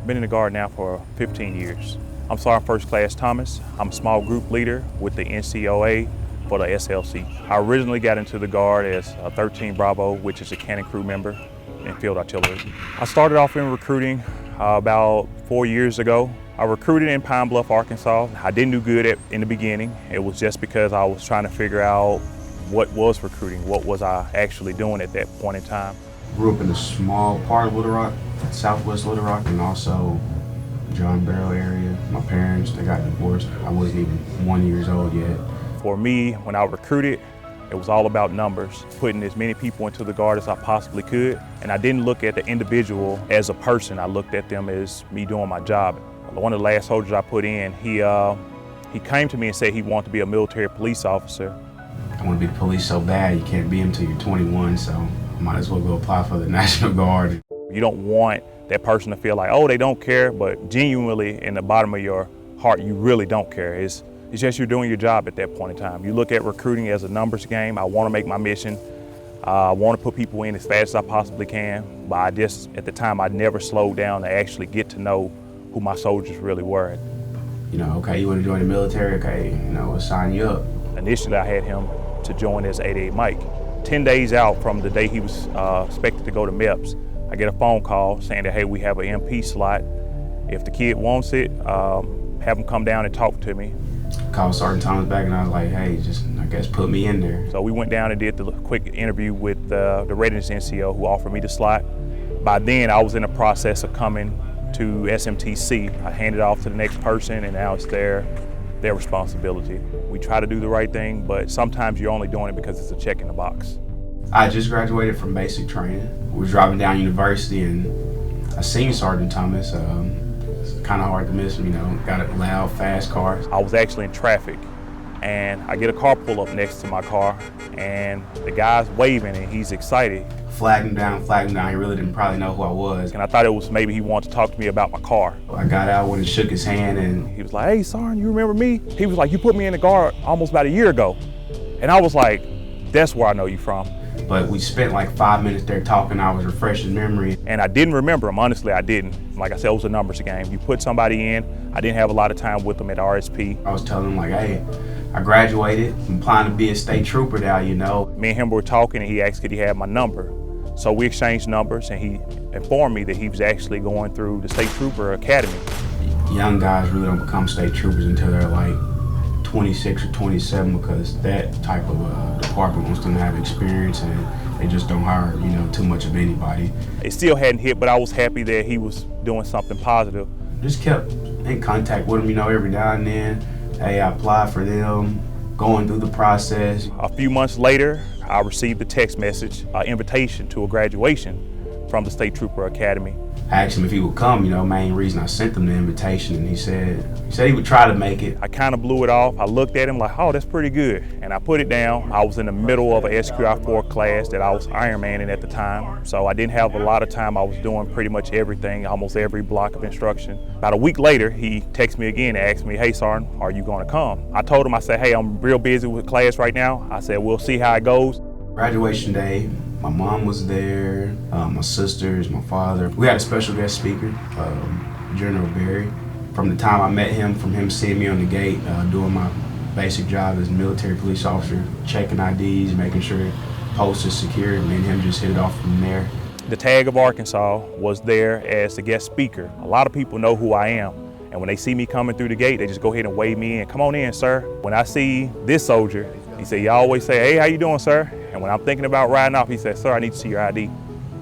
Been in the Guard now for 15 years. I'm Sergeant First Class Thomas. I'm a small group leader with the NCOA for the SFC. I originally got into the Guard as a 13 Bravo, which is a cannon crew member in field artillery. I started off in recruiting about 4 years ago. I recruited in Pine Bluff, Arkansas. I didn't do good in the beginning. It was just because I was trying to figure out what was recruiting, what was I actually doing at that point in time. Grew up in a small part of Little Rock, southwest Little Rock, and also John Barrow area. My parents, they got divorced. I wasn't even 1 year old yet. For me, when I recruited, it was all about numbers, putting as many people into the Guard as I possibly could. And I didn't look at the individual as a person. I looked at them as me doing my job. One of the last soldiers I put in, he came to me and said he wanted to be a military police officer. I want to be the police so bad, you can't be until you're 21, so might as well go apply for the National Guard. You don't want that person to feel like, oh, they don't care, but genuinely in the bottom of your heart, you really don't care. It's just you're doing your job at that point in time. You look at recruiting as a numbers game. I want to make my mission. I want to put people in as fast as I possibly can, but at the time, I never slowed down to actually get to know who my soldiers really were. You know, okay, you want to join the military? Okay, you know, we'll sign you up. Initially, I had him to join as 88 Mike. 10 days out from the day he was expected to go to MEPS, I get a phone call saying that, hey, we have an MP slot. If the kid wants it, have him come down and talk to me. Called Sergeant Thomas back and I was like, hey, just, I guess, put me in there. So we went down and did the quick interview with the Readiness NCO who offered me the slot. By then, I was in the process of coming to SMTC. I handed it off to the next person and now it's their responsibility. We try to do the right thing, but sometimes you're only doing it because it's a check in the box. I just graduated from basic training. We were driving down University and I seen Sergeant Thomas. It's kind of hard to miss him, you know, got a loud, fast car. I was actually in traffic and I get a car pull up next to my car and the guy's waving and he's excited. Flagged him down. He really didn't probably know who I was. And I thought it was maybe he wanted to talk to me about my car. I got out when he shook his hand and he was like, hey, Sergeant, you remember me? He was like, you put me in the Guard almost about a year ago. And I was like, that's where I know you from. But we spent like 5 minutes there talking. I was refreshing memory. And I didn't remember him, honestly, I didn't. Like I said, it was a numbers game. You put somebody in, I didn't have a lot of time with them at RSP. I was telling him like, hey, I graduated. I'm planning to be a state trooper now, you know. Me and him were talking and he asked could he have my number. So we exchanged numbers and he informed me that he was actually going through the State Trooper Academy. Young guys really don't become state troopers until they're like 26 or 27 because that type of department wants them to have experience and they just don't hire, you know, too much of anybody. It still hadn't hit, but I was happy that he was doing something positive. Just kept in contact with him, you know, every now and then. Hey, I applied for them, going through the process. A few months later, I received a text message, an invitation to a graduation from the State Trooper Academy. I asked him if he would come, you know, main reason I sent him the invitation, and he said he would try to make it. I kind of blew it off. I looked at him like, oh, that's pretty good. And I put it down. I was in the middle of a SQI-4 class that I was Ironmanning at the time. So I didn't have a lot of time. I was doing pretty much everything, almost every block of instruction. About a week later, he texted me again and asked me, hey, Sergeant, are you going to come? I told him, I said, hey, I'm real busy with class right now. I said, we'll see how it goes. Graduation day, my mom was there, my sisters, my father. We had a special guest speaker, General Berry. From the time I met him, from him seeing me on the gate, doing my basic job as a military police officer, checking IDs, making sure post is secured, and then him just hit it off from there. The Tag of Arkansas was there as the guest speaker. A lot of people know who I am. And when they see me coming through the gate, they just go ahead and wave me in. Come on in, sir. When I see this soldier, he said, you always say, hey, how you doing, sir? And when I'm thinking about riding off, he said, sir, I need to see your ID.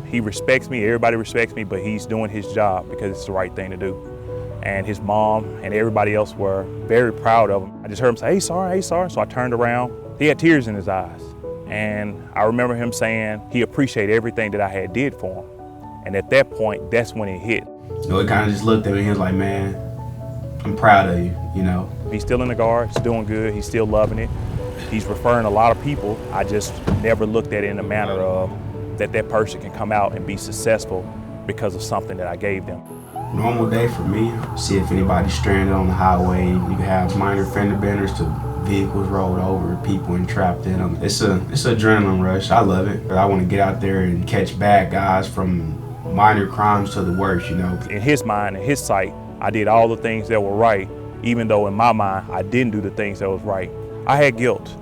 He respects me, everybody respects me, but he's doing his job because it's the right thing to do. And his mom and everybody else were very proud of him. I just heard him say, hey, sir. So I turned around. He had tears in his eyes. And I remember him saying he appreciated everything that I had did for him. And at that point, that's when it hit. You know, he kind of just looked at me and he was like, man, I'm proud of you, you know. He's still in the Guard, he's doing good, he's still loving it. He's referring a lot of people. I just never looked at it in a manner of that person can come out and be successful because of something that I gave them. Normal day for me, see if anybody's stranded on the highway. You can have minor fender benders to vehicles rolled over, people entrapped in them. It's an adrenaline rush. I love it. But I want to get out there and catch bad guys from minor crimes to the worst, you know. In his mind, in his sight, I did all the things that were right, even though in my mind, I didn't do the things that was right. I had guilt.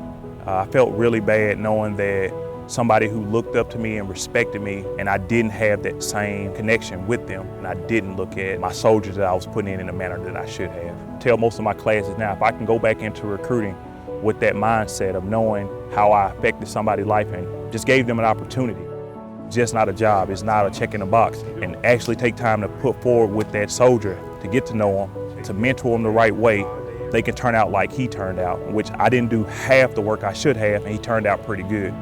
I felt really bad knowing that somebody who looked up to me and respected me, and I didn't have that same connection with them, and I didn't look at my soldiers that I was putting in the manner that I should have. I tell most of my classes now, if I can go back into recruiting with that mindset of knowing how I affected somebody's life and just gave them an opportunity. Just not a job, it's not a check in the box, and actually take time to put forward with that soldier to get to know him, to mentor him the right way, they can turn out like he turned out, which I didn't do half the work I should have, and he turned out pretty good.